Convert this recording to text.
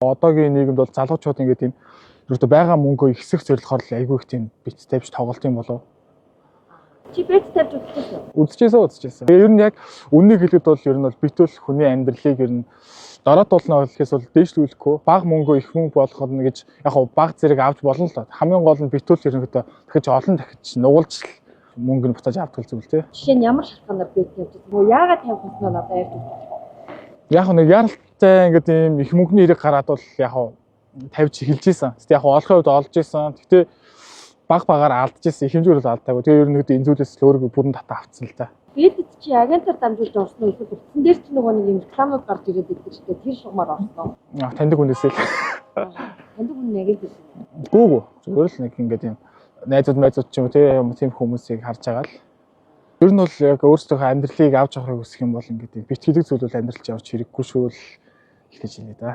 Одоогийн нийгэмд бол залуучууд ингээд тийм ерөөдөө байгаа мөнгөө ихсэх зорилгоор л айгүй их тийм бит тавьж тоглолт юм болов. Чи бит тавьж үзчихсэн. Үзчихсэн. Тэгээ ер нь яг үннийг хэлэхэд бол ер нь бол битүүл хүний амьдралыг ер нь дараа тулнаа хэлэхээс бол дээшлүүлэхгүй бага мөнгөө их мөнгө болгох нь гэж яг бага зэрэг авч болно л доо. Хамгийн гол нь битүүл ерөнхийдөө дахиж олон дахиж нугалж мөнгө нь бутаж авдаг зүйл тий. Жишээ нь ямар шалтгаанаар бит тавьж үзсэн. Яагаад тавих болсноо надад ярьж үзсэн. Яг нэг яралтай ингээд ийм их мөнгөний хэрэг гараад бол яг тавьж эхэлж ийсэн. Гэтэ яг олохын хувьд олж ийсэн. Гэтэ баг багаар алдчихсан. Их хэмжээр бол алдаагүй. Тэгээ ер нь энэ зүйлээс л өөрийгөө бүрэн татаа авцсан л та. Бид чи агентаар дамжуулж орсон уу эсвэл утсан дээр чи нөгөө нэг юм рекламууд гарч ирээд байдаг ч тэр шугамар орсон. Таньдаг хүнээсээ л. Таньдаг хүн агент байсан. Гүүгүү. Зүгээр л нэг ингээд юм найзууд ч юм уу тийм хүмүүсийг харж байгаа л. Ер нь бол яг өөрсдийнхөө амьдралыг авч явахыг хүсэх юм бол ингээд бит хэлэг зүйл бол амьдралч явж хэрэггүй шүү л хэлж байна да.